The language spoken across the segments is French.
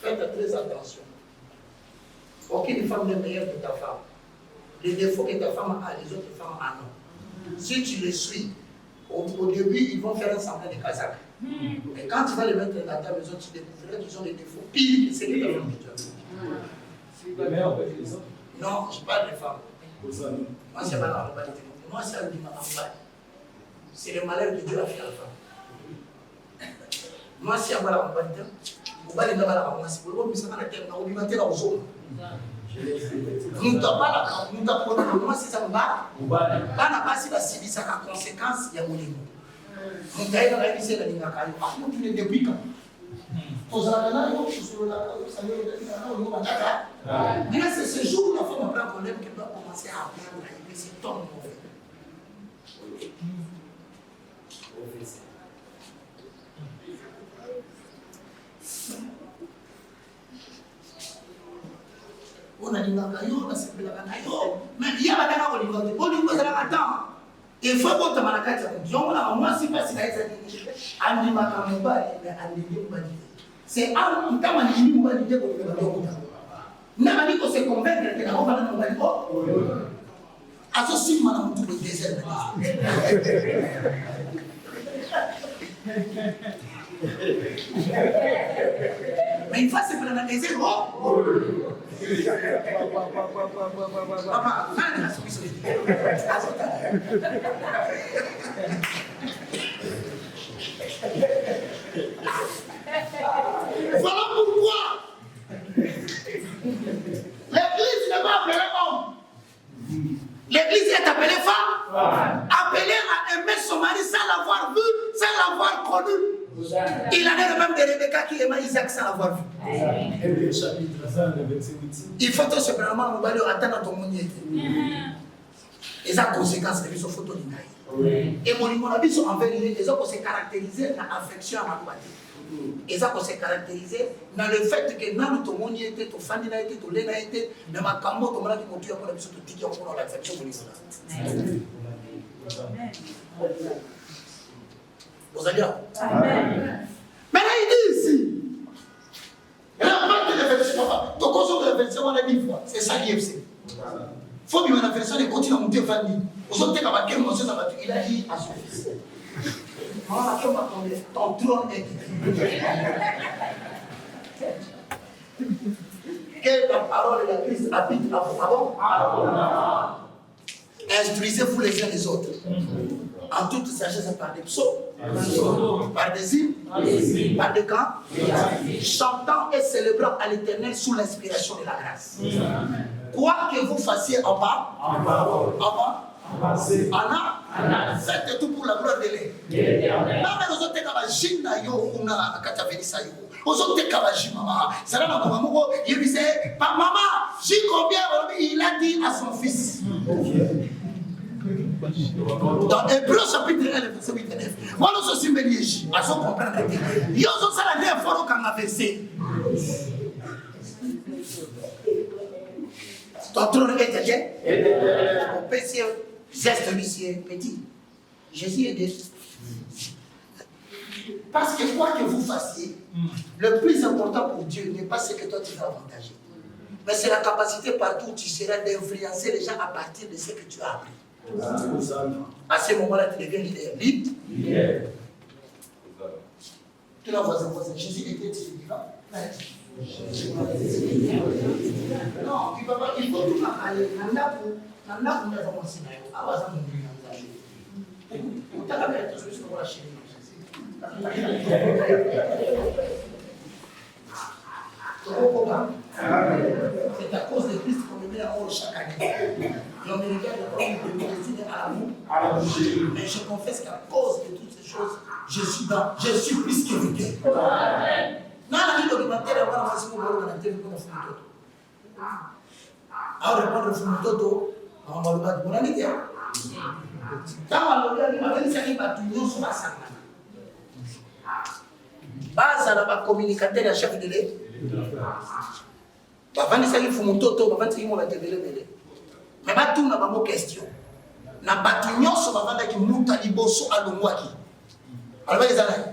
Faites très attention. Aucune femme n'est meilleure que ta femme. Les défauts que ta femme a, les autres femmes en ont. Si tu les suis, au début, ils vont faire un semblant de casaque. Mais quand tu vas les mettre dans ta maison, tu découvriras qu'ils ont des défauts pires que ceux que ta femme que tu as. La meilleure avec les hommes? Non, je parle des femmes. Moi, c'est pas la globalité. Moi, c'est un dimanche. C'est le malheur que Dieu a fait à la femme. Moi, si on a la globalité, on va aller dans la globalité. On va aller dans la globalité. Nous n'avons pas la globalité. Moi, c'est ça. On n'a pas si la civilisation a conséquence, il y a un niveau. Nous avons la globalité. Nous avons depuis quand c'est ce jour où la femme apprend qu'on aime qu'elle doit commencer à apprendre à aimer ses tons mauvais. On a dit mais il y a pas d'accord. Il faut que tu moi, si pas si c'est un temps où on va dire que c'est convaincre que la robe va être associé à tout le désert. Mais une fois c'est pour la désert, papa, voilà pourquoi l'église n'est pas appelée homme. L'église est appelée femme. Appelée à aimer son mari sans l'avoir vu, sans l'avoir connu. Il en est le même de Rebecca qui aimait Isaac sans l'avoir vu. Il faut tout simplement attendre ton monde. Et ça conséquence de ce photo d'Inaï. Et mon avis envers les autres se caractériser dans l'affection à ma droite. Et ça se caractériser dans le fait que dans tout le monde était, tout fan était, tout l'aîné était, mais ma cambo comme là qui m'a tué pour la mission de Tiki pour l'affection de l'islam. Vous allez bien? Mais là il dit ici. Et là on parle de l'affection, papa. Donc on sort de l'affection on a dit fois. C'est ça qui est fait. Faut que la personne ait continué à monter famille. Vous avez dit il a dit à son fils. Ton trône est quitté. Que la parole de la Christ habite à vous. Ah bon? Instruisez-vous les uns les autres. En toute sagesse par des psaumes, par des hymnes, par des chants, chantant et célébrant à l'Éternel sous l'inspiration de la grâce. Quoi que vous fassiez en bas, en bas, Anna, faites tout pour la gloire de l'Éternel. Nous sommes capables de yo una katavelisa yo. Nous sommes capables maman. Ça là maman moko il disait pas maman, j'ai combien il a dit à son fils. Dans Hébreux chapitre 1 verset 8 et 9. Moi nous sommes méliés à son comprendre que yo so ça la dernière fois qu'on a versé. Ton trône est éternel. Mon péché geste lycée petit. Jésus est déçu. Parce que quoi que vous fassiez, le plus important pour Dieu n'est pas ce que toi tu vas avantager. Mais c'est la capacité partout où tu seras d'influencer les gens à partir de ce que tu as appris. À ce moment-là, tu deviens libre. Tu l'as voisin. Jésus était vivant. Non, tu ne peux pas. Il faut tout aller. C'est à cause de Christ qu'on me met en haut chaque année. L'homme regarde comme il décide à l'amour. Mais je confesse qu'à cause de toutes ces choses, je suis plus que vainqueur. Non, la vie documentaire, on va voir si vous voulez dans la télé comme un fumototo. Alors, répondre au fumototo, on va le battre pour la nuit. Quand on va le battre, il va tout le monde sur la salle. Base à la communicateur à chef de l'aide. Avant de salir fumototo, avant de salir mon atelier. Mais pas tout n'a pas de question. Na batignon sur la vente qui monte à liboso à l'omwaki. Alors les amis.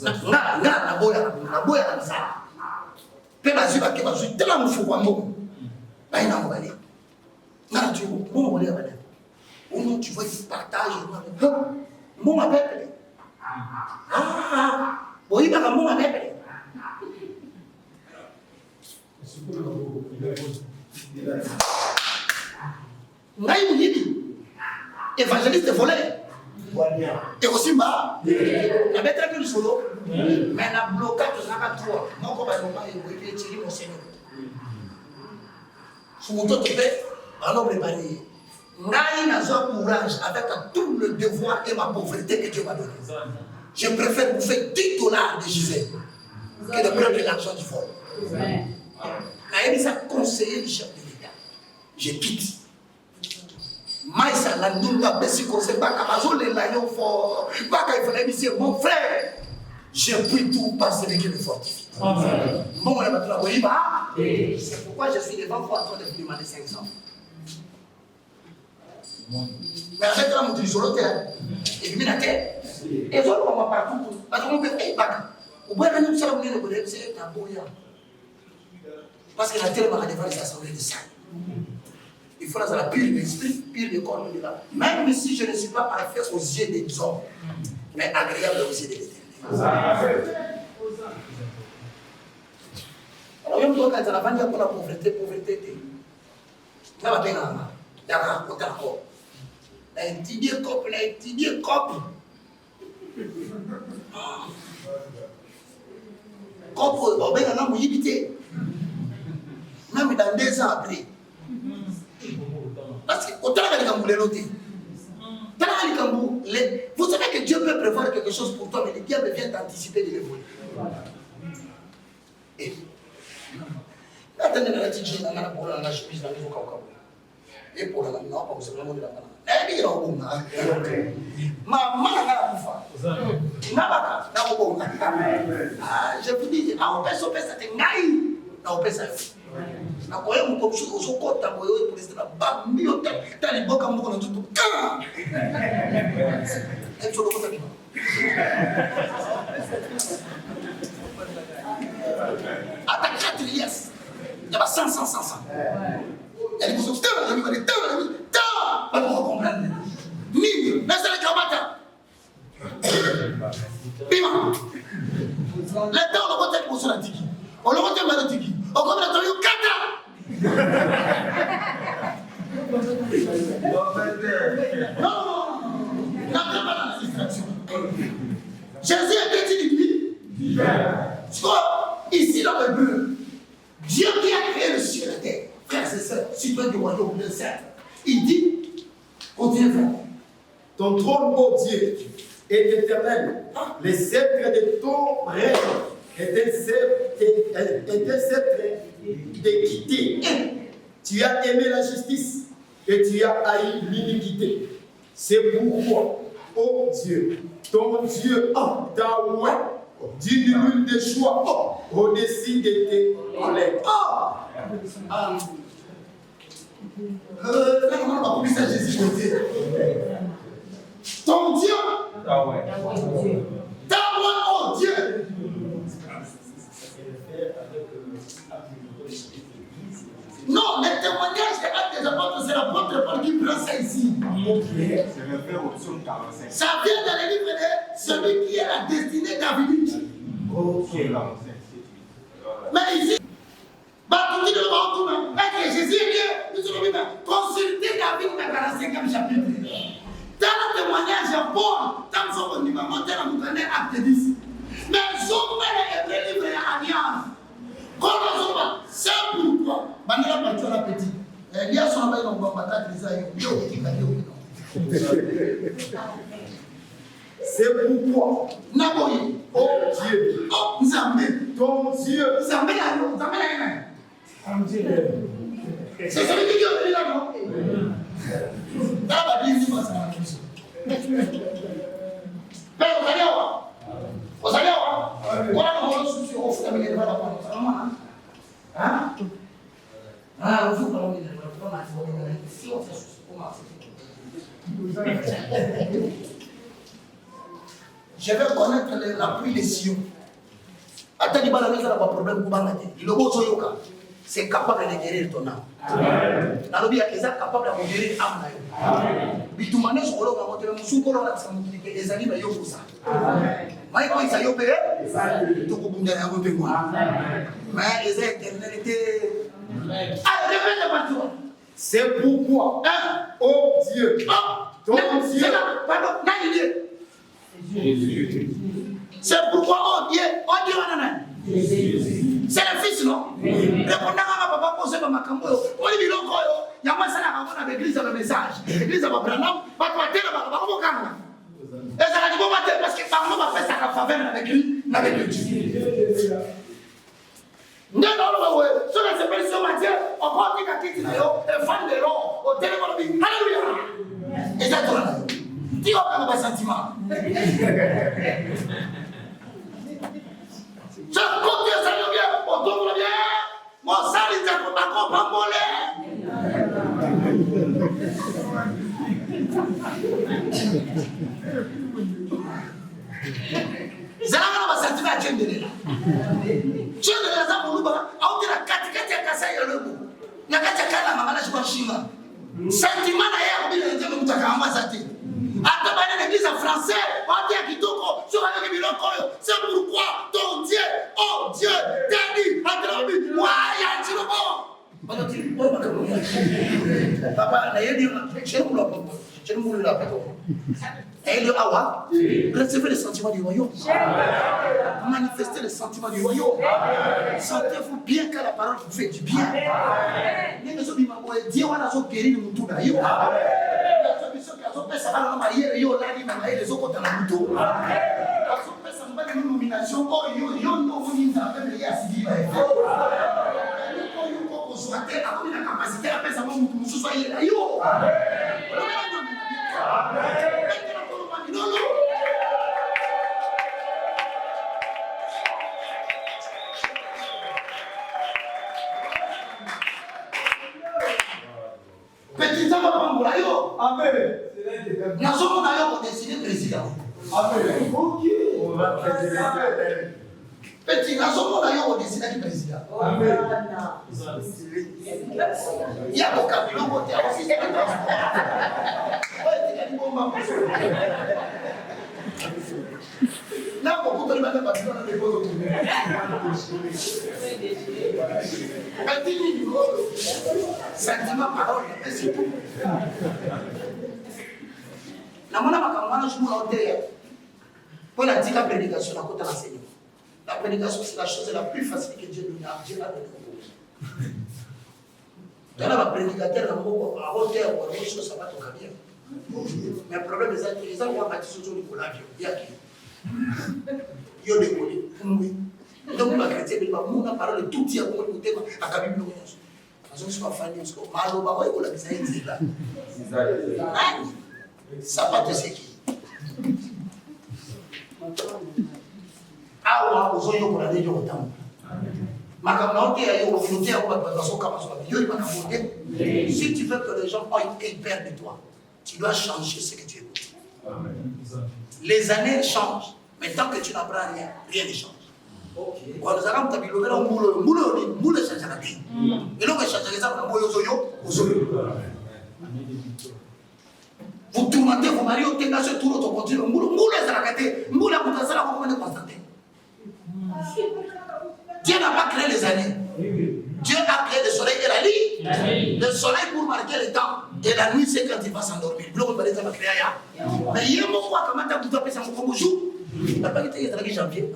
na boya na ça. Pe bazi ba ke bazi tela mufu kwa mbongo. Ba ina mbale. Na tu bon mbale ba. On tu vois il partage mon appel. Ah, boy ba mon appel. Ngai muyibi. Évangéliste volé. Et aussi ma la bête que le solo mais la blocage de la toi mon combat et tirer mon seigneur son moto te fait alors préparé ngai n'a pas courage avec tout le devoir et ma pauvreté que Dieu m'a donné. Je préfère bouffer $10 de Gisèle que de prendre l'argent du vol. Naïmi ça conseiller le chef de l'État. Je quitte. Maïsa la nunga besi conseil baka bazole la yo fort baka il fallait dire mon frère j'ai pris tout par celui qui me fortifie. Bon on va travailler bah c'est pourquoi je suis devant vous en train de vous demander 500. Mais avec la montre sur le terrain et puis na terre et ça on va partout parce qu'on peut baka au bout de nous ça on est le c'est un boya parce que la terre va devant les assemblées de ça. Il faut dans la pure d'esprit, pure de corps de là. Même si je ne suis pas parfait aux yeux des hommes, mais agréable aux yeux de l'Éternel. Alors, même quand on a vendu pour la pauvreté, là, on va bien en d'accord, d'accord. Un petit cop. Cop, on va bien en éviter. Même dans 2 ans après. Parce que vous savez que Dieu peut prévoir quelque chose pour toi, mais le diable vient d'anticiper de l'évoluer. Et attendez, la petite jeune, on a pour la chemise dans les eaux. Et pour la maman, pas vous savez, on est là. Elle dit, maman, je vous dis, on peut sauver cette ngaï. On peut sauver. Na kwa hiyo mkomshu usokota moyo wewe polisi na ba mio tali boka mko na tutu ka hebu sokota kitu ata 4 yes ya ba 100 ya ni kusokota na mimi ni ta ba ko comprendre mimi na sala kabata bima la ta on va te poser la tiki on va te mettre tiki on va te mettre kata. Non, la distraction. Jésus a dit lui, ici dans le bleu, Dieu qui a créé le ciel et la terre, frères et sœurs, citoyens du royaume de Sèvres, il dit, continue frère. Ton trône, ô Dieu, est éternel. Les sceptres de ton règne est un sceptre d'équité. Tu as aimé la justice et tu as haï l'iniquité. C'est pourquoi, ô Dieu, ton Dieu, Yahweh, d'une lune de choix, au-dessus de tes collègues. Ton Dieu, Yahweh, oh Dieu. Non, le témoignage des actes des apôtres, c'est l'apôtre Paul qui prend ça ici. Ça vient dans le livre de celui qui est la destinée davidique. Mais ici, est-ce que Jésus est bien? Consultez David dans le 45e chapitre. Dans le témoignage, Paul, dans son monument, monté dans le acte 10. Mais son père est livré à Alliance. C'est pourquoi, Banela Pacho la petite, il y a son bail dans le bambata de Isaïe, c'est pourquoi, Naboye, oh Dieu, oh Nzambe, ton Dieu, Nzambe là, Nzambe là, c'est celui qui est là, non? Dans la Bible, c'est ça. Père, vous allez voir. Vous allez voir. Voilà comment on se fait au fond de la main. Hein? Ah, vous parlez de la si on fait comment Je vais connaître l'appui des Sion. Attends, il n'y a pas de problème pour le c'est capable de guérir ton âme. Il est capable de guérir l'âme. Il est capable de C'est pourquoi, oh Dieu, ton Dieu. C'est pourquoi, oh Dieu, c'est le fils, non? Répondant à papa posé par ma cambo, on dit non, il y a moi ça la l'église avec message. L'église avec Branham, pas toi telle, pas comment calme. Et ça la dit bon matin parce que par va faire sa faveur avec lui, avec Dieu. Non, ouais. Sur la séparation matière, on prend des caquettes, et fan de l'or, au téléphone, alléluia. Et ça tourne. Dis-moi comme un sentiment. Je compte ça bien, on tombe bien. Mon salut, c'est pour ma compagnie mollet. Zalanga va sentir à Dieu de là. Dieu de là, ça pour nous, on dit la catégorie de Kassa et le bout. La catégorie de la maman, je vois Chima. Sentiment d'ailleurs, on dit que nous avons ambassade. À l'église française, on dit à Kitoko, sur la Biloko, c'est pourquoi ton Dieu, oh Dieu, t'a dit, à travers moi, il y a un tiro. Papa, je ne voulais pas. Et le Awa, recevez les sentiments du royaume. Manifestez les sentiments du royaume. Sentez-vous bien car la parole vous fait du bien. Dieu va nous guérir nous tous d'ailleurs. Petit temps, amen. Nous sommes d'ailleurs décidé président. Amen. Ok. Petit, nous sommes d'ailleurs décidé président. Amen. Il y a beaucoup de gens qui ont aussi des là, beaucoup de gens qui ont des choses. Sentiment, parole, c'est tout. Pour la dire la prédication, la prédication, c'est la chose la plus facile que Dieu nous a donnée. Dans la prédicateur, à hauteur, ça va tourner bien. Mais le problème, c'est que les gens vont bâtir sur le collage. Il y a qui? Il y a des collés. Donc, la chrétienne, il a parlé de tout, il y a beaucoup de thèmes à la Bible. Je ne suis pas fan de ce que ça va te séquer. Ah, vous avez pour la vie de temps. Si tu veux que les gens aient peur de toi, tu dois changer ce que tu écoutes. Les années changent, mais tant que tu n'apprends rien, rien ne change. Quand nous allons t'habiller, nous change la vie. Et donc, changer ça, vous tourmentez vos maris, vous tenez ce tour, vous continuez. Dieu n'a pas créé les années. Dieu a créé le soleil et la nuit. Le soleil pour marquer le temps. Et la nuit, c'est quand il va s'endormir. Mais il y a un moment comment tu as tout appelé ça comme jour. Tu n'as pas été en janvier.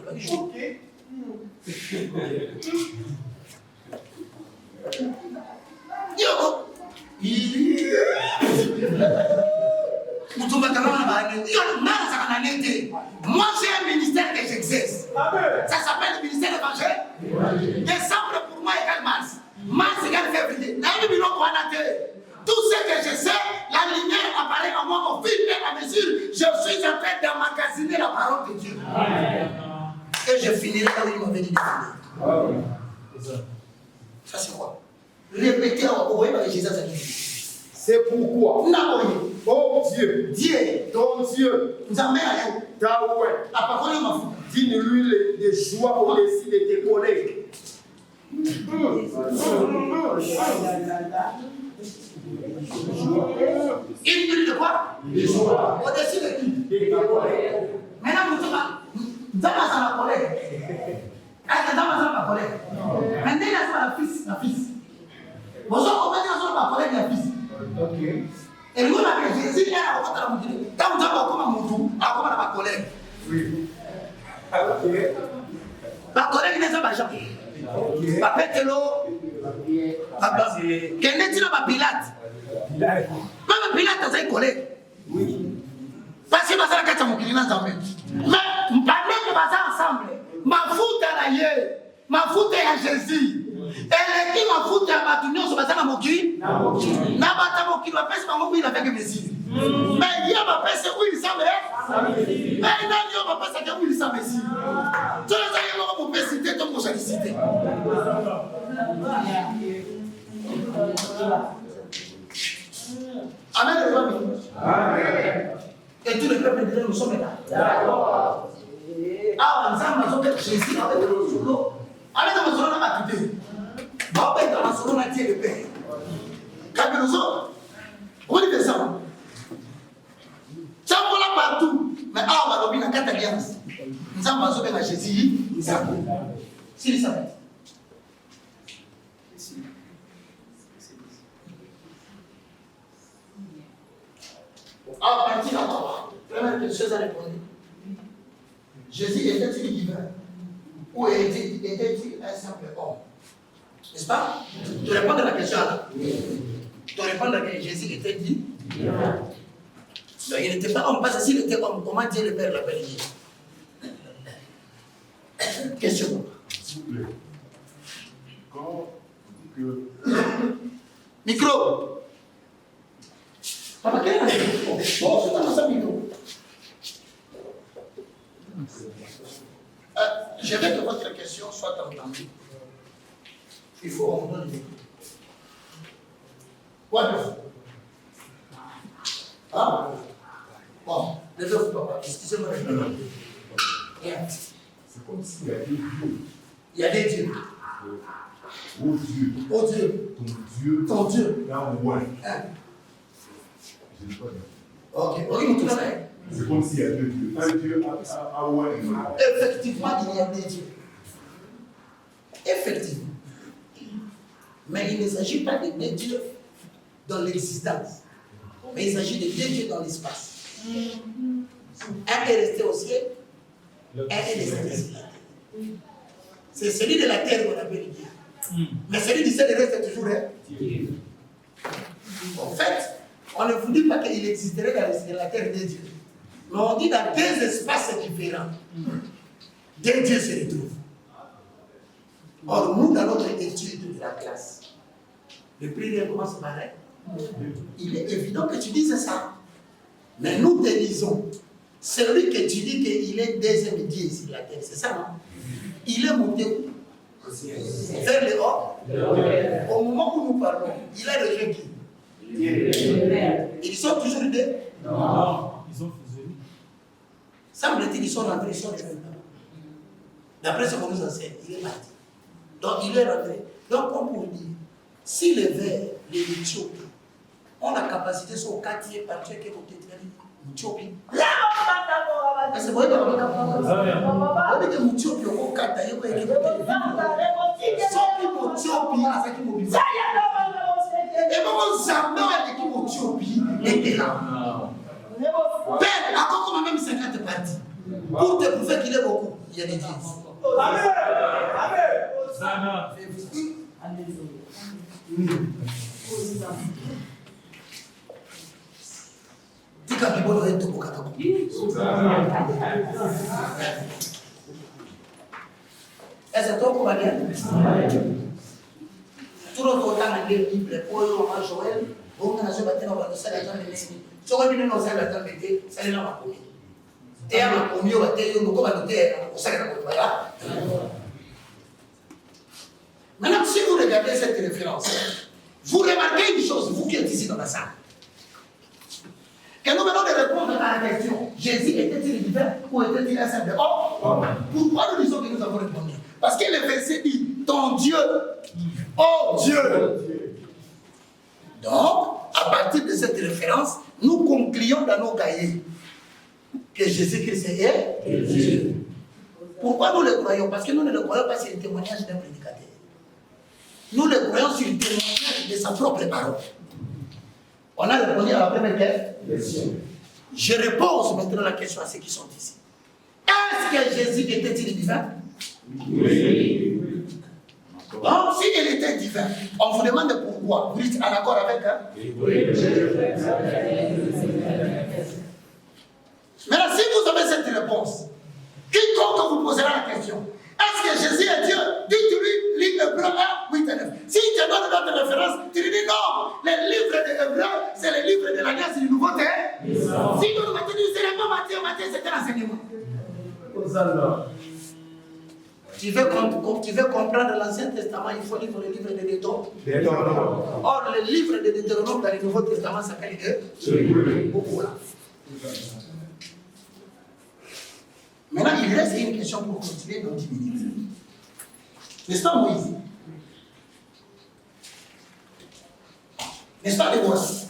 Moi, j'ai un ministère que j'exerce. Ça s'appelle le ministère évangile. Décembre pour moi égale mars. Mars égale février. Tout ce que je sais, la lumière apparaît à moi au fil et à mesure. Je suis en train d'emmagasiner la parole de Dieu. Et je finirai là où il m'avait dit de finir. Ça c'est quoi? Répétez à vous voyez Jésus. C'est pourquoi, oh Dieu, ton Dieu, d'une huile de joie au-dessus de tes collègues. Une huile de quoi? De joie. Au-dessus de qui? De tes collègues. Maintenant, nous sommes ma collègue. Est-ce que ma collègue? Maintenant, il y a la fils. Bonjour, comment dire ma collègue la fils? Ok. Et nous, la Jésus, elle a rencontré la moudine. Quand vous avez comme un moudou, elle a ma collègue. Oui. Ok. Ma collègue n'est pas Jean. Ma pételo. Quel est-il ma Pilate? Même Pilate, c'est un collègue. Oui. Parce que c'est la carte de mon client ensemble. Mais pendant que nous ensemble, ma foute à la ma foute à Jésus. Elle est qui ma foute à ma tunion sur ma moquille? N'a pas ta moquille, ma peste, ma moquille avec mes mesures. Mais il y a ma peste où il s'en met. Mais il y a ma peste où il s'en met. Tu as dit que mon peste était ton prochain cité. Amen, les amis. Amen. Et tous les peuples de Dieu, nous sommes là. D'accord. Ah, nous sommes Jésus avec le solo. Allez dans le solo, on va quitter. Va pas dans le solo, on a dit le père. Quand nous sommes, on dit ça. Ça va là partout. Mais ah, on va l'obéir à 4 alliances. Nous sommes sauver à Jésus. Nous sommes. Si nous sommes. À partir d'abord, première question à répondre. Jésus était-il divin ou était-il un simple homme? N'est-ce pas? Tu réponds à la question là. Tu réponds à que Jésus était dit. Il n'était pas homme, parce que s'il était homme, comment Dieu le Père l'appelle Dieu? Question. S'il vous plaît. Quand on dit que. Micro. Papa, quel est le micro? Bon, c'est dans sa micro. Je veux que votre question soit entendue. Il faut qu'on donne le micro. Quoi de fou? Ah? Bon, levez-vous, papa. Excusez-moi. C'est comme s'il y a des dieux. Il y a des dieux. Oh Dieu. Oh Dieu. Ton Dieu. Ton Dieu. Là, ouais. Ok, regarde tout ça. C'est comme s'il y a deux dieux. Un Dieu à ouais. Effectivement, il y a des dieux. Effectivement. Mais il ne s'agit pas de deux dieux dans l'existence. Mais il s'agit de deux dieux dans l'espace. Un est resté au ciel, un est resté ici. C'est celui de la terre qu'on appelle Dieu. Mais celui du ciel reste toujours Dieu. En fait, on ne vous dit pas qu'il existerait dans la terre des dieux. Mais on dit dans deux espaces différents. Deux dieux se retrouvent. Or, nous, dans notre étude de la classe, le prière commence par elle. Il est évident que tu dises ça. Mais nous te disons, celui que tu dis qu'il est deuxième Dieu sur la terre, c'est ça, non? Il est monté où? Vers le haut. Au moment où nous parlons, il a rejoint qui? Ils sont toujours deux? Non. Ils ont fusionné. Semble-t-il qu'ils sont rentrés, ils sont revenus. D'après ce qu'on nous enseigne, il est parti. Donc il est rentré. Donc comme pour dire, si les Verts, les Éthiopiens, ont la capacité sur le quartier par Dieu qui est côté de l'Éthiopie. C'est vrai que l'Éthiopie, au quartier, il est et bon, jamais avec l'Éthiopie était là. Père, encore comme même 50 parties. Pour te prouver qu'il est beaucoup, il y a des dieux. Amen. Amen. Tika bibono yetu bukatako. Est-ce que tu comprends bien? Tout le temps, dans les Bibles, pour Joël, on a joué dans le salon de l'Église. Tu vois bien dans le salon de l'Église, ça n'est pas ma commune. Et à ma commune, on va te dire, on va te dire, on sait que voilà. Maintenant, si vous regardez cette référence, vous remarquez une chose, vous qui êtes ici dans la salle. Et nous venons de répondre à la question. Jésus était-il divin ou était-il un simple homme? Pourquoi nous disons que nous avons répondu? Parce que le verset dit, ton Dieu, oh Dieu. Donc, à partir de cette référence, nous concluons dans nos cahiers que Jésus-Christ est Dieu. Pourquoi nous le croyons? Parce que nous ne le croyons pas sur le témoignage d'un prédicateur. Nous le croyons sur le témoignage de sa propre parole. On a répondu à la première question. Je repose maintenant la question à ceux qui sont ici. Est-ce que Jésus était-il divin? Oui. Donc, s'il était divin, on vous demande pourquoi. Vous êtes en accord avec oui. Maintenant, si vous avez cette réponse, quiconque vous posera la question, est-ce que Jésus est Dieu? Dites-lui, lis Hébreux 1, 8 et 9. Si tu donnes d'autres références, tu lui dis non, les livres de Hébreux, c'est les livres de l'Alliance du Nouveau Testament. Si nous nous dis, c'est le même Matthieu, c'est un enseignement. Tu veux comprendre l'Ancien Testament, il faut lire le livre de Deutéronome. Or, le livre de Deutéronome dans le Nouveau Testament s'appelle beaucoup là. Maintenant, il reste une question pour continuer dans 10 minutes. N'est-ce pas Moïse? N'est-ce pas les gosses?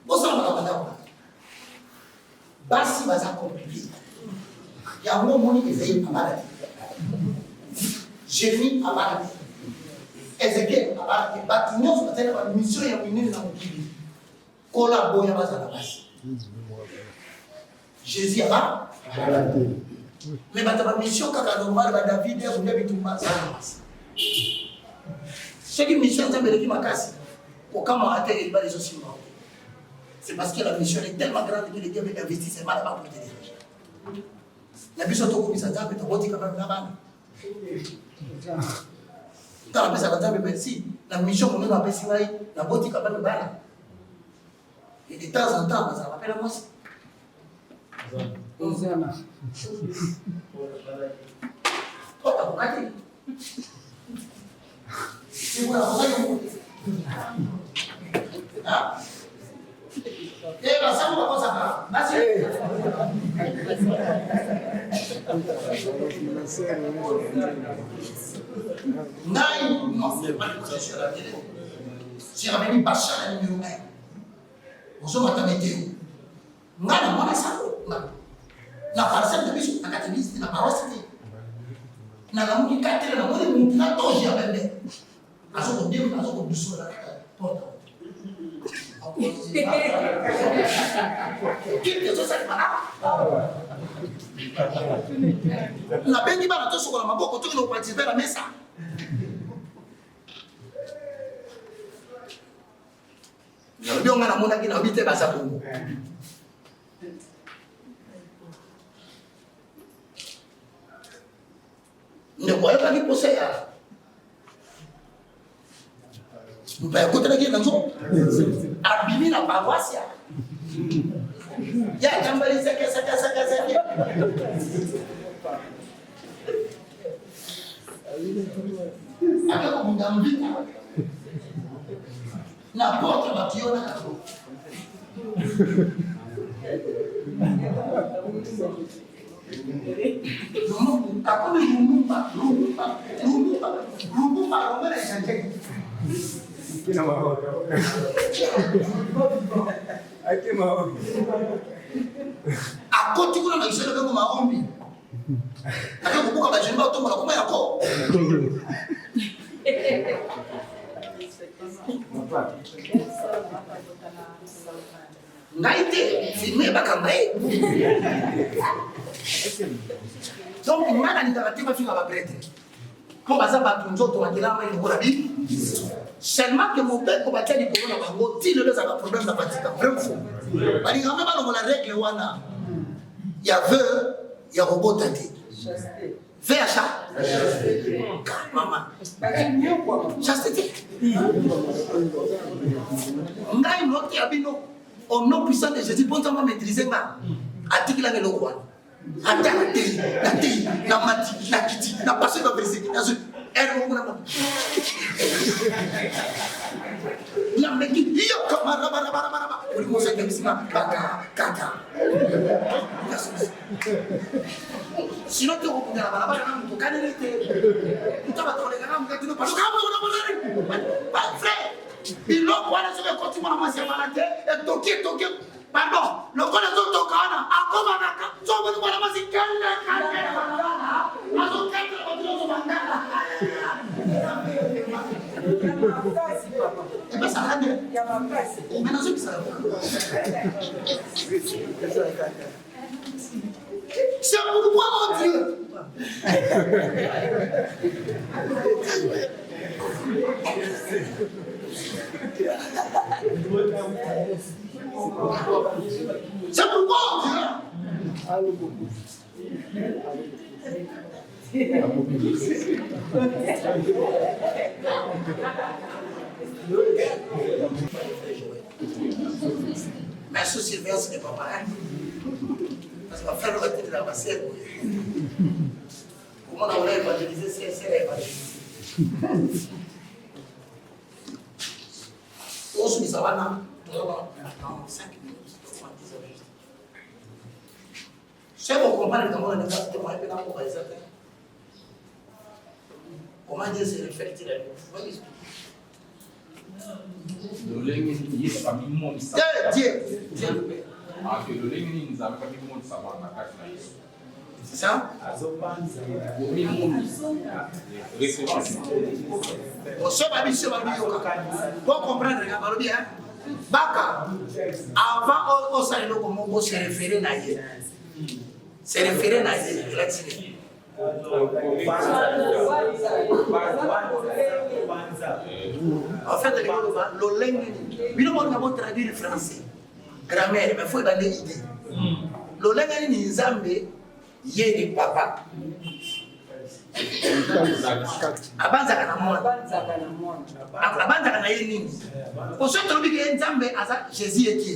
Vous savez, Basi va s'accomplir. Il y a un moment qui est à maladie. Jérémie a maladie. Ézéchiel a maladie. Bâtiment, c'est une mission et une mission dans le pays. Collaborer avec la base. Jésus a maladie. Mais ma mission, quand normal, David, vous devez tout passer. C'est une mission qui m'a cassé. Pourquoi m'a atteint les balles aussi? C'est parce que la mission est tellement grande que les dieux veulent investir ses mal pour te diriger. La mission est au ça mais tu vas dire quand même là-bas. Quand la mission est merci, la mission, on a appelé la botte quand même là. Et de temps en temps, ça m'appelle à moi. Hosanna. Oh, t'as pas dit. C'est quoi la Hosanna? Ah? Eh, la salle, on va pas ça. Merci. Non, c'est pas le projet sur la télé. Si on avait mis Bachar le numéro 1, on se met à météo. Non, non, ça. Na parcelle de biso akatimisi na parosity na lamuki katele na moni mutu na toji ya bende aso ko dim aso ko biso la porta kiti to sa mana na bengi bana to sokola maboko to kino participer la mesa na bionga na mona kina bite basa bongo. Ne voyez pas qui possède. Vous pouvez écouter la guerre dans son. Abîmer la paroisse. Il y a un jambali, c'est que. Avec un gambi. N'importe quoi qui en a. Kakome lumumba, Rwanda est Kina mahoro. Ake mahoro. Akoti kuna maisha ndio maombi. Akakumbuka majimbo utomba kama yako. Ngaite filme bakambaye. Donc on a une alternative sur la prêtre. Pour baza ba tunzo matela mai ngora bi. Seulement que mon père ko batia di corona ba ngoti le za problème na Vatican. Vraiment. Bali ngamba ba ngo la règle wana. Ya veut, ya robot tati. VHA. Maman. Chasteté. Ngai noti abino. Au nom puissant de Jésus, bon temps maîtriser ma. Article avec le roi. Attendez, la mati, la kiti, la passé dans le brisé. La meki, il y a comme un rabarabarabaraba. Sinon, tu vas il l'ont quoi là sur le continent à moi c'est malade et toqué pardon le quoi les autres tocana encore manaka so vous voilà moi c'est calme c'est pourquoi mon Dieu c'est pourquoi mais sous Sylvestre n'est pas pareil. Parce qu'on va faire le retour de la bassette. Comment on a évangélisé, c'est l'évangélisme. On se dit ça va dans 5 minutes, 10 ans juste. Si vous comprenez comment on est témoin, comment Dieu se réfère à la vie. C'est ça? Pour comprendre, bien. Baka, avant, on s'est comment se référer à Dieu. Se référer à Dieu, il a dit. En fait, le langue, il faut traduire le français. Grammaire, mais il faut aller l'idée. Le langue ni Nzambe, yé ni papa. Abanza kana mwana. Abanza kana yé nini. Parce que tu dis que Nzambe asa Jésus est qui.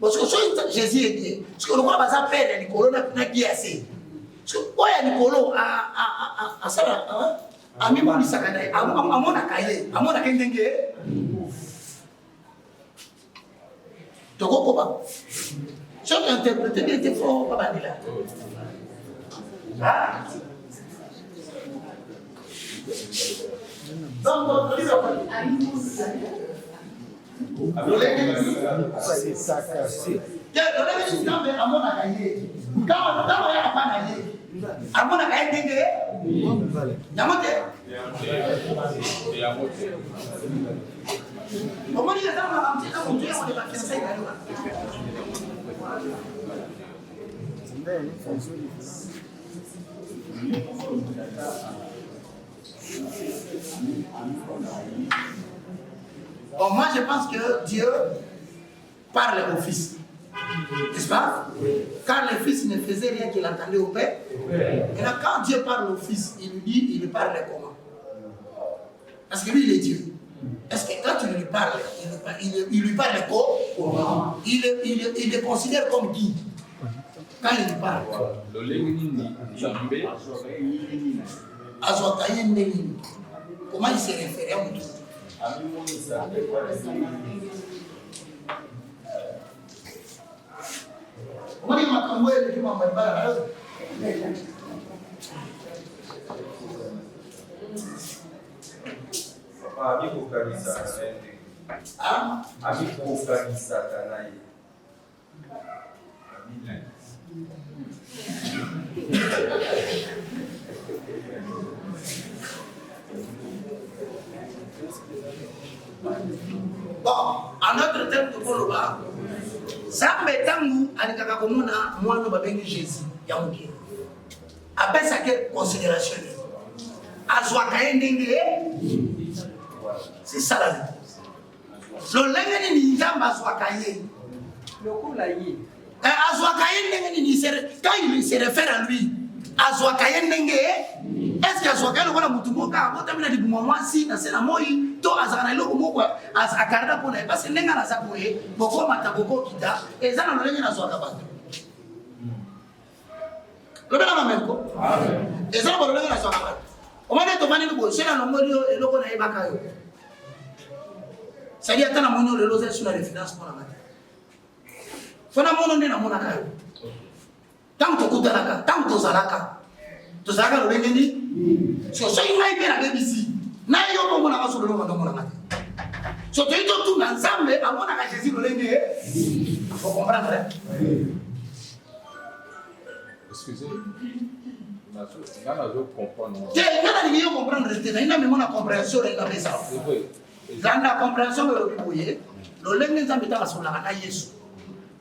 Parce que Jésus est qui. Parce que le roi basa père ni corona na qui assez. Parce que oya ni kolo a sala a mi moni sakana amona kaye amona kendenge. Toko koba. Je vais interpréter bien tes forts, papa Nila. Ah. Donc, c'est ça, c'est. Bon, moi je pense que Dieu parle au Fils, n'est-ce pas? Car le Fils ne faisait rien qu'il entendait au Père. Et là, quand Dieu parle au Fils, il lui dit, il lui parle comment? Parce que lui, il est Dieu. Est-ce que quand tu lui parles, il lui parle comment? Il le considère comme qui? Quand il lui parle. Comment il se réfère à nous? Bon, en notre terme de Koloba, ça m'étonne à l'Ikakakomona, moi, nous avons Jésus. Après ça, quelle considération? C'est ça la vie. Le lengeni ni njamba Azwakaye. Le coup là y est. Azwakaye nengeni quand il se réfère à lui. Azwakaye nenge. Est-ce que Azwakaye le voilà mutumoka? Quand tu as dit moi si na c'est la moi to azana le moko akarda pour ne parce que nenga na sakoye boko matakoko kita ezana le lengeni Azwakaba. Le bela même ko. Ezana le lengeni Azwakaba. On m'a dit to mani ko c'est la nomorio et loko na ibakayo. C'est-à-dire que tu as le losé sur la finance pour la matin. Fana mono ndena mona kayo. Tant to kutanaka, tant to zalaka. To zalaka lo ngeni. So inga ipera bebisi. Na yo ko mona kaso lo mona mona ngati. So to ito tu na nzambe amona ka Jésus lo ngeni. Faut comprendre. Excusez. Je comprends. Je comprendre. Il y a une compréhension de la maison. Dans la compréhension de l'obéissance, le lengue nzambe ta basola na Yesu.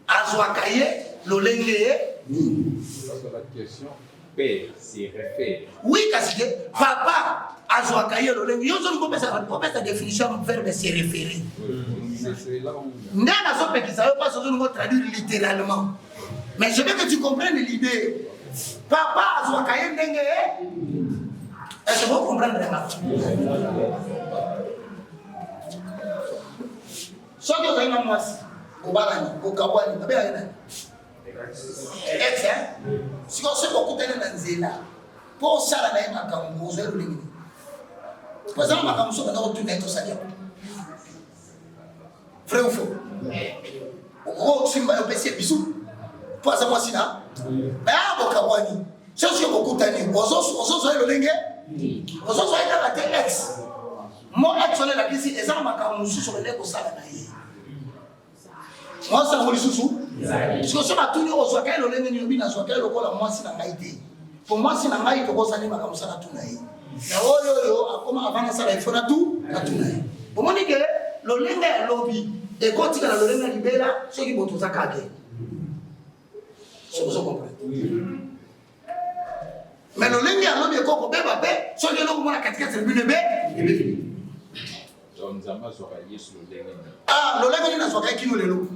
Azwakaye, le lengue. La question Père s'y réfère. Oui, parce que papa azwakaye le lengue. Yo zo ko pesa définition verbe se référer. C'est là où Ndana zo pekisa yo pas zo ngo traduire littéralement. Mais je veux que tu comprennes l'idée. Papa azwakaye ndenge. Est-ce que vous comprenez ça? So que vous avez un mois, au balani, au kabouani, vous avez un ex, si on se beaucoup de nzela, pour ça, la naïma comme vous avez le limite. Pour ça, on va comme ça, on va tourner tout ça. Vrai ou faux? Oh, tu m'as passé bisous. Pour ça, moi, si là, mais à mon kabouani, si on se beaucoup de temps, on se le lingue, on se le ex. Mon ex, on est là, ici, et ça, on va comme nous sur le nez pour ça, la naïma. Moi, ça vous sous. Parce que ça va tourner au soir, le lengue ni obina soir, le col à moi, c'est la maïté. Pour moi, c'est la maïté, pour ça, n'est pas comme ça, la tournaille. Comment avant ça, il faut la tout, la tournaille. Pour moi, le lengue est lobby, et quand il y a le lengue libéré, ceux qui vont tout ça caguer. C'est pour ça qu'on comprend. Mais le lengue est lobby, et quand on peut pas faire, ceux qui ont la quatrième, c'est le but de bébé. Ah, le lengue n'a pas qui nous le loup.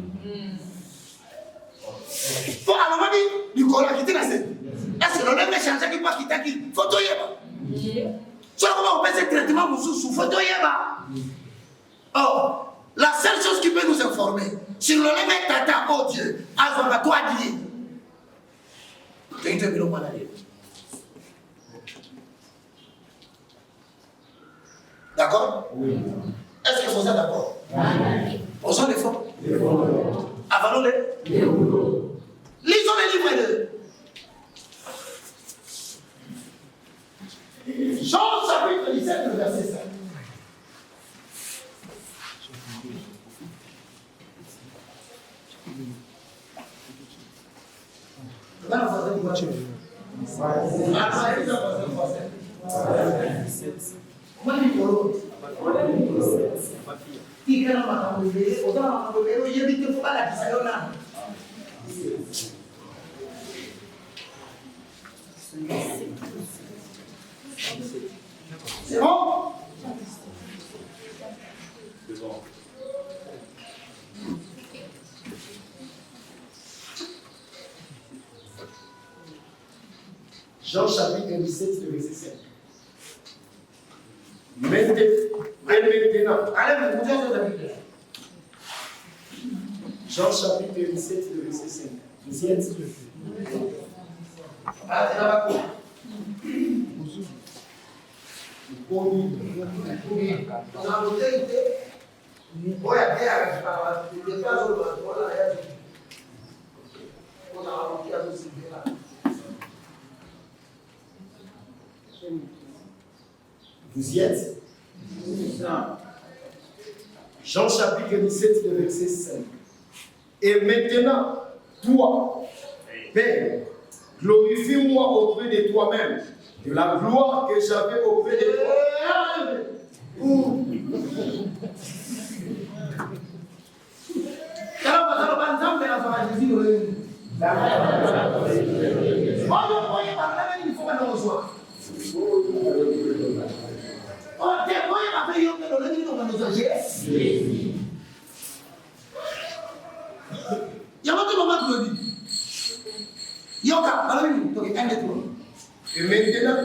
Faut alors du collant qui est est-ce que le lengue change qui pas quitter qui photo yeba. Sur comment on fait ce traitement sous photo yeba. Oh, la seule chose qui peut nous informer sur le lengue tata oh Dieu, avant toi dire. Tu es le bon aller. D'accord? Oui. Est-ce que vous êtes d'accord? Posons les fonds. Avalons-les. Lisons les livres de Jean chapitre 17, le verset 5. C'est bon? Jean chapitre 17, le verset 5. Maintenant, Jean chapitre 17, le verset 5. 17. Vous y êtes? Jean chapitre 17, le verset 5. Et maintenant, toi, Père, glorifie-moi auprès de toi-même, de la gloire que j'avais auprès de toi. Et maintenant,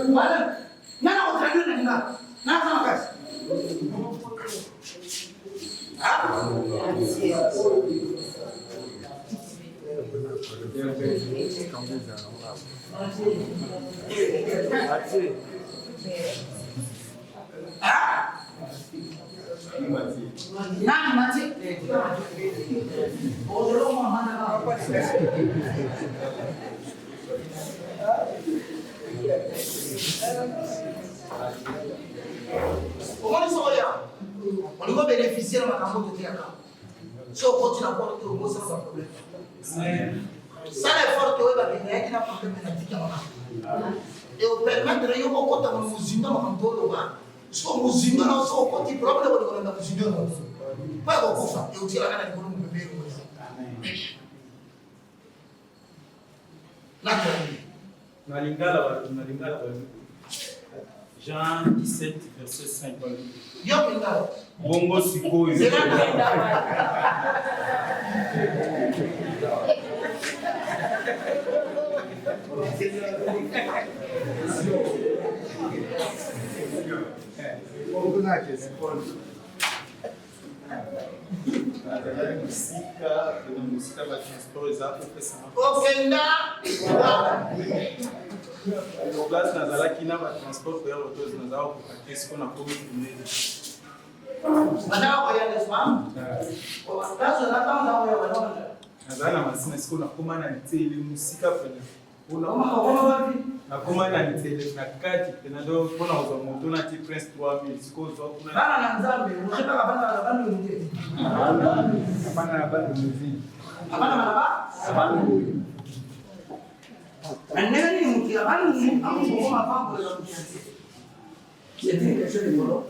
On va bénéficier de ma campagne de théâtre. Si on continue à porter au mot, ça va problème. Ça l'effort que vous avez fait, il n'a pas de pénalité. Et au permettre de vous compter mon musulman en tout le monde. So musulman na so ko ti problème ko ko na musulman pas ko fa e o ti la kana ko mo bebe ko na lingala Jean 17 verset 5 yo lingala bongo sikoyo nazalaki na batransport ya otozi nazala kokate siko na komi tunene nazala na masina siko nakoma na nzele mosika pene nakoma na nzele na kati pena do mpona kozwa moto na ti prince 3000 siko ozwa kuna bana na nzambe ushaka bana muziki abana muziki abana Anani mkia bani ambapo mapambo ya mkiasi. C'était quelque chose de bon.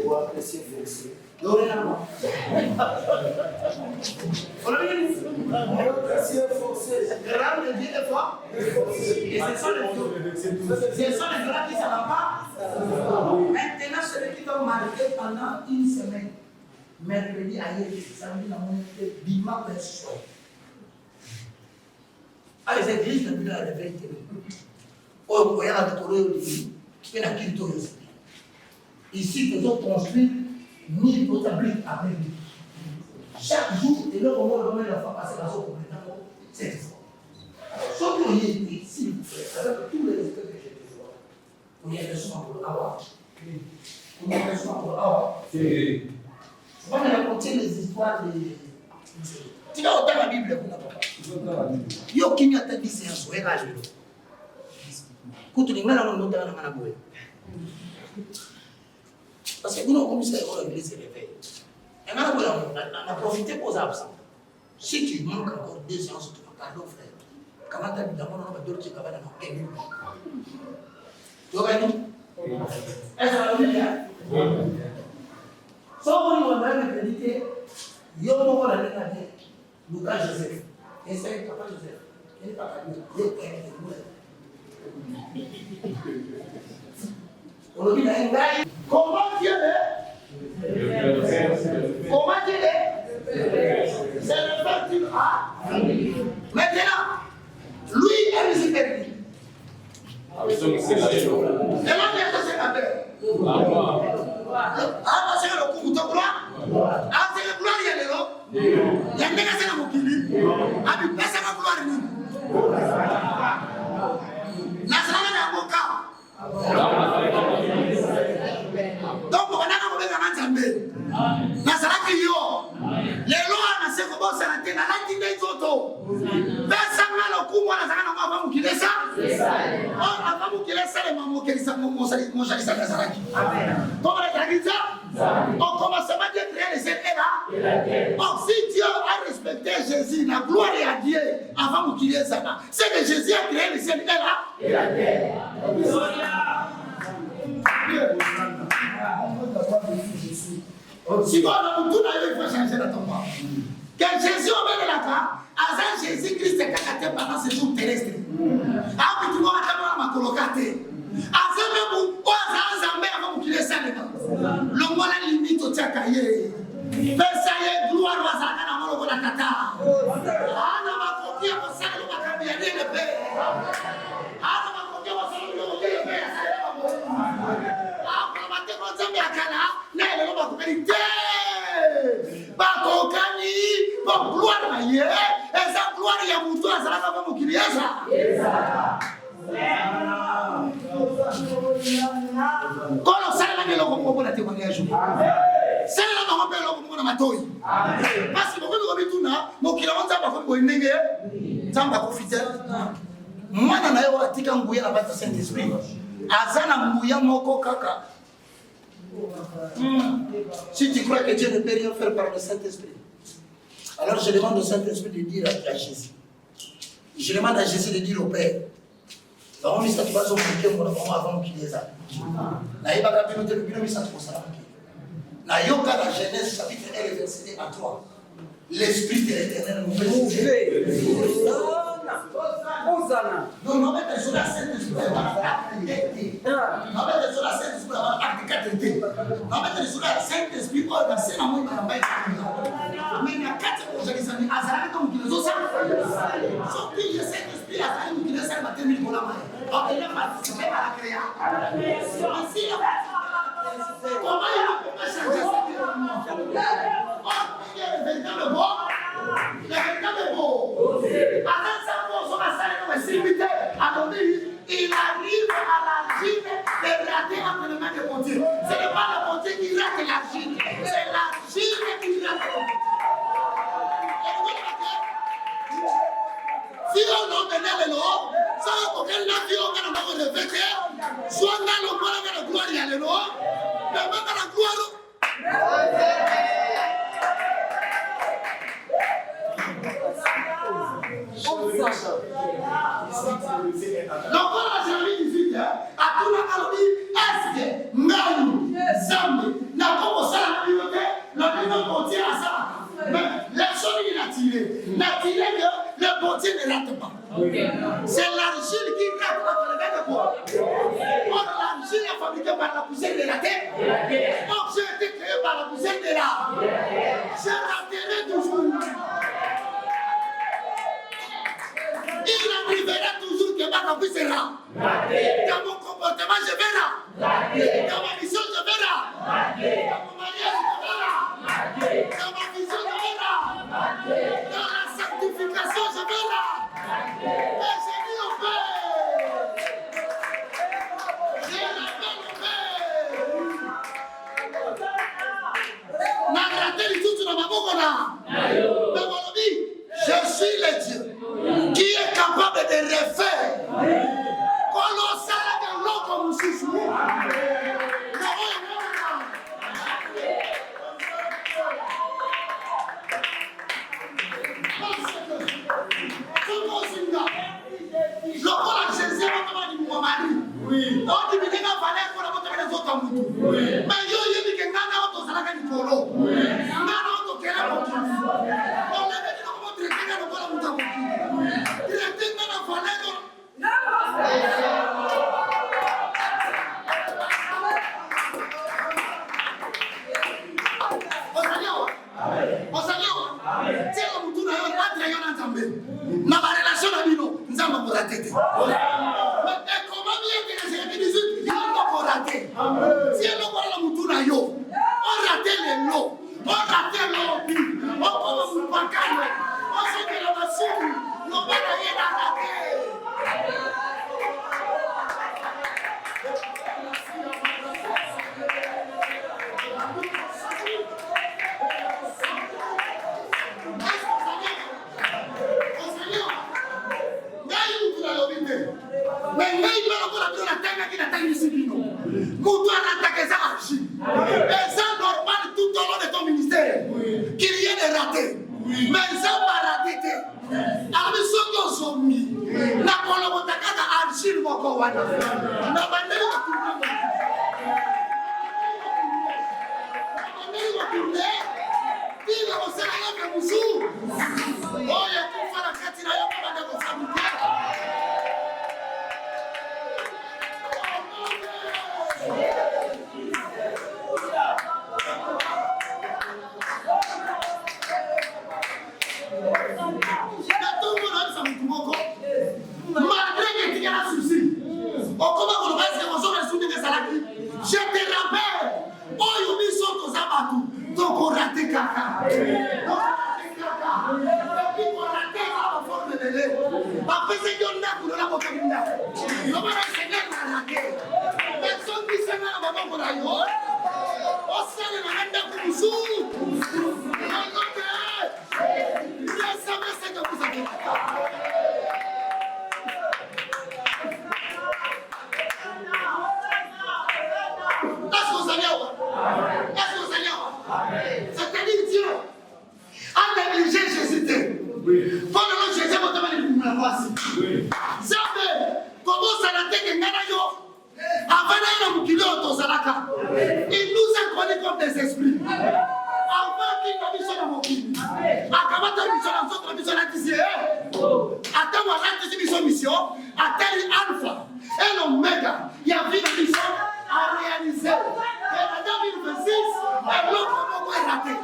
On va apprécier forcé. Dore na mo. On a bien apprécier forcé. Grave de Dieu des fois. Et c'est ça le gars qui ça va pas. Maintenant celui qui doit marquer pendant une semaine. Mercredi ailleurs, samedi na mon bima personne. Ah, les églises depuis la réveil. Oh, il y a la Torah qui est la culture. Ici, nous avons construit 1000 autres briques après lui. Chaque jour, et là, on va remettre la fois passer la zone complètement cette fois. Sauf qu'on y est ici, avec tous les respects que j'ai fait. On y a des soins pour avoir. On y a des soins pour avoir. Je vais me raconter les histoires des. Tu vas autant la Bible pour papa. Yo kimya tadi senso ega lelo. Kutulingana na ndo tana mana boye. Parce que nous comme ça on l'église se réveille. Et là on a profité pour ça. Si tu manques encore 2 séances tu vas pardon frère. Comment t'as dit d'abord on va dormir tu vas dans le pays. Tu vois non? Est-ce que ça va bien? Sauf qu'on va méditer. Yo mo la nena de Lucas Joseph. Et c'est papa Joseph. Il n'est pas capable. Il est prêt à mourir. On dit comment Dieu est? Comment Dieu est? C'est le Père qui a. Maintenant, lui est miséricordieux. Et là, il y a que c'est la paix. Ah, c'est le coup de gloire. Ah, c'est le gloire, il y a le lot. Il y a des gens qui sont moqués. Ah, mais personne n'a gloire. Nazareth est avocat. Donc, on a un peu de Nazareth est yo. Les lois, on a comment ça a été. On a dit des autres. Personne n'a le coup. On a dit qu'on va vous quitter ça. On va vous quitter ça. Les mamans qui sont mon salut, Nazareth. Comment on a dit ça? On commence à dire que les là. Or, si Dieu a respecté Jésus, la gloire est à Dieu avant vous quitter ça. C'est que Jésus a créé les ciels et la terre. Si vous avez tout il faut changer la tombe. Quand Jésus a mis la part, avant Jésus-Christ est cacaté pendant ce jour terrestre. Après tout le monde a ma colocate. Avant même où avant vous quitter ça. Le monde a limite au Tchakaye. Pesaye gloire wa zaka na molo ko nakata. Ana makokia ko sana lo makambia ni lepe. Ana makokia ko sana lo ko lepe sana. Apa mate ko zambi akana na le lo makokalite. Ba ko kani ba gloire na ye. Esa gloire ya mutu azala ka ba mukilieza. Kono sana ngelo ko ko na témoignage. Sana bango pe loko moko na matoi parce que beaucoup de bituna mokila wanza ba ko ndenge nzamba ko fitel mwana na yo atika nguya na bata Saint Esprit azana nguya moko kaka. Si tu crois que Dieu ne peut rien faire par le Saint-Esprit, alors je demande au Saint-Esprit de dire à Jésus. Je demande à Jésus de dire au Père. Avant que ça ne soit compliqué, avant qu'il y ait ça. La Genèse chapitre 1 verset 1 à 3. L'Esprit de l'Éternel nous fait. Hosanna. Non, non, mais sur la Saint-Esprit, on va acte. Non, mais sur la Saint-Esprit, on va acte 4. Non, mais sur la Saint-Esprit, on va passer dans le monde. Mais il y a 4 organisations. Azara comme qui les ont sorti le Saint-Esprit, Azara comme qui les ont battu mille dollars. Donc, il a participé à la création. Comment il a pu changer ça? Il est véritable bon. Il est véritable bon. Avant ça, il arrive à l'argile de rater entre les mains de Pontier. Ce n'est pas le Pontier qui rate l'argile, c'est l'argile qui rate le Pontier. Si on a donné le nom, ça va pour qu'elle n'a vu aucun nom de répéter, soit dans le monde de la gloire, il y a le nom, mais même dans la gloire. Donc, on a jamais dit à tout le monde, est-ce que Manu, Zambi, n'a pas commencé à la priorité, la priorité Pontier à ça. Mais la chose il a tiré. N'a tiré que le Pontier ne rate pas. C'est l'argile qui rate entre les mains de quoi. Or, l'argile est fabriquée par la poussière de la terre. Or, j'ai été créé par la poussière de l'arbre. Je raterai toujours. Il arrivera toujours que ma vie sera. Dans mon comportement, je verrai. Dans ma vision, je verrai. Dans mon mariage, je verrai. Dans ma vision, je verrai. Dans la sanctification, je verrai. Et j'ai dit au Père. Je l'appelle au Père. N'a tout dans ma bouche. Dans mon vie, je suis le Dieu qui est capable de refaire colossal de l'eau comme Moussissou. Je te rappelle, oh, ils sont tous abattus. Donc, on rate caca. Après, c'est qu'on a pour la boca. On va enseigner à la guerre. Personne qui s'en a à maman pour la gueule. On s'en est à la guerre pour nous. Est-ce que vous allez où? Est-ce que vous allez où? C'est-à-dire Dieu a négligé Jésus. Pour le Jésus, vous devez le voici. Comment ça l'a été que avant il nous a connus comme des esprits. Avant qu'il n'a mis sur mon kilo. Avant qu'il n'a mis sur la mission. Attends, on a une mission. Attends, Alpha et l'Oméga. Il y a une mission à réaliser. Et en 2026, et l'autre moment est raté.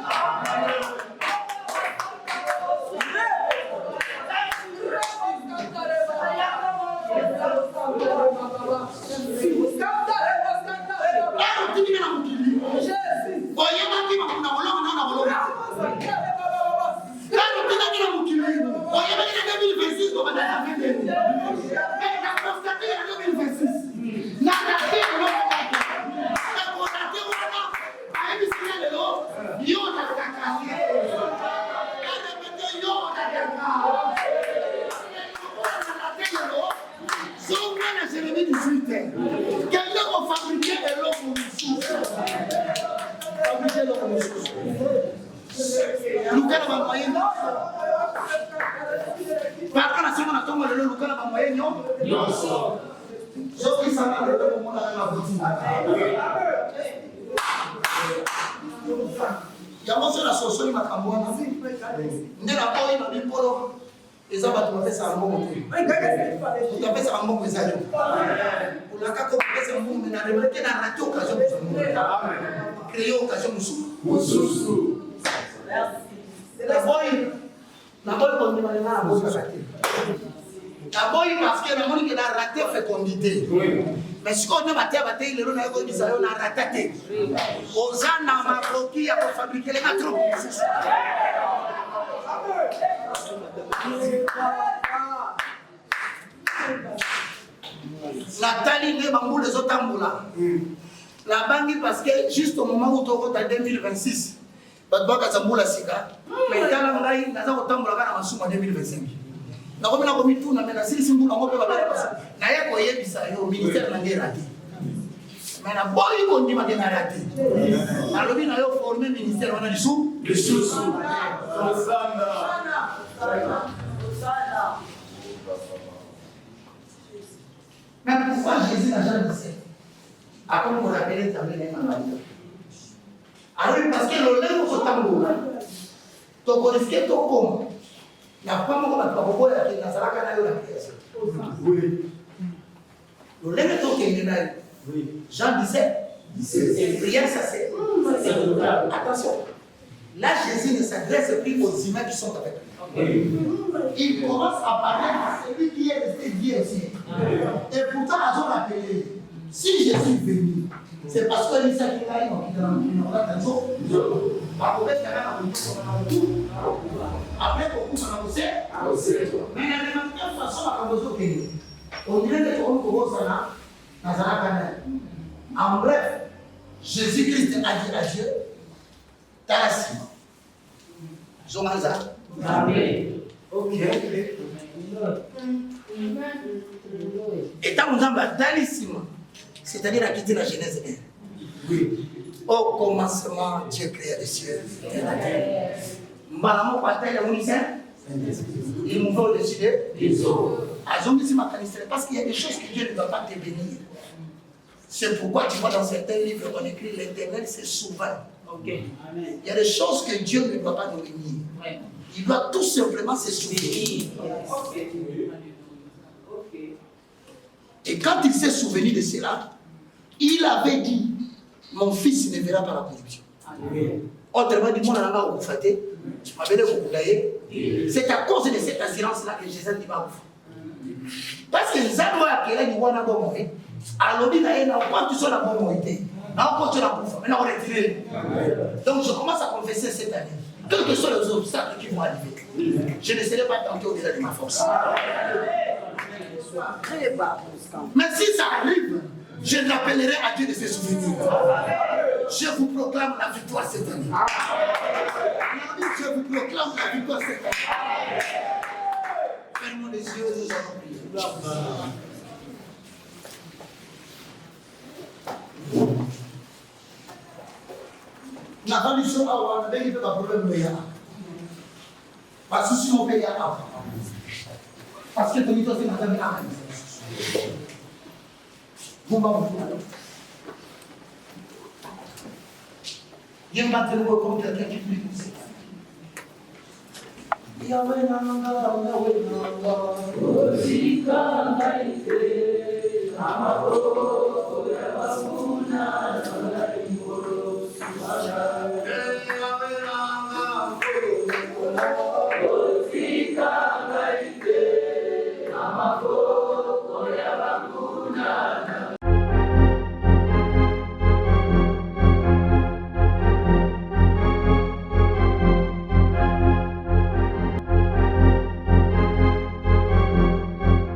Parce que la raté fait condité. Mais si on a battu, il est raté. Aux ânes maroquis à fabriquer les matrons. Nathalie ne bambou les autres ambulances. La banque parce que juste au moment où tu es en 2026, tu vas te sika. Mais tu as dit que tu vas en 2025. Na komi na komi tout na mena sili simbu na ngope babela basa na ye ko yebisa yo ministère na ngera ti mais na boyi ko ndima ke na rati alobi na yo former ministère wana lisu mais pourquoi Jésus n'a jamais dit ça à comme on rappelle tambe na mama alors parce que le lève au tambour to ko risque to comme na pas mon ko ya ke na salaka na yo la pièce oui le lève to ke na Jean 17 et prière ça c'est attention là Jésus ne s'adresse plus aux humains qui sont avec lui il commence à parler à celui qui est resté Dieu aussi et pourtant ils ont appelé si Jésus est venu c'est parce que les sacrifices ont attention après beaucoup mais il y a des façons à causer on dirait que en bref Jésus-Christ a dit à Dieu Talasima Zongaza Amen ok et tant qu'on a Talasima c'est-à-dire à quitter la Genèse 1 oui. Au commencement, Dieu créa les cieux et la terre. Malamo partage la munition. Ils m'ont décidé. Parce qu'il y a des choses que Dieu ne va pas te bénir. C'est pourquoi tu vois dans certains livres on écrit l'Éternel, c'est souverain. Okay. Il y a des choses que Dieu ne doit pas nous bénir. Ouais. Il doit tout simplement se souvenir. Okay. Et quand il s'est souvenu de cela, il avait dit mon fils ne verra pas la corruption. Autrement dit, mon ami tu m'appelles au c'est à cause de cette assurance-là que Jésus dit pas. Parce que les gens qui ont été en bon alors quand tu sois en bon donc je commence à confesser cette année. Quels que soient les obstacles qui vont arriver, je ne serai pas tenté au-delà de ma force. Mais si ça arrive, je n'appellerai à Dieu de se souvenir. Je vous proclame la victoire cette année. Je vous proclame la victoire cette année. Fermons les yeux, nous allons prier. na condition awa na bengi pas problème no ya pas souci on paye à parce que tu dois faire madame à vous m'avez il y a un matin comme quelqu'un qui prie pour ça Yahweh nanga Yahweh nanga Osika maite amabo ya bakuna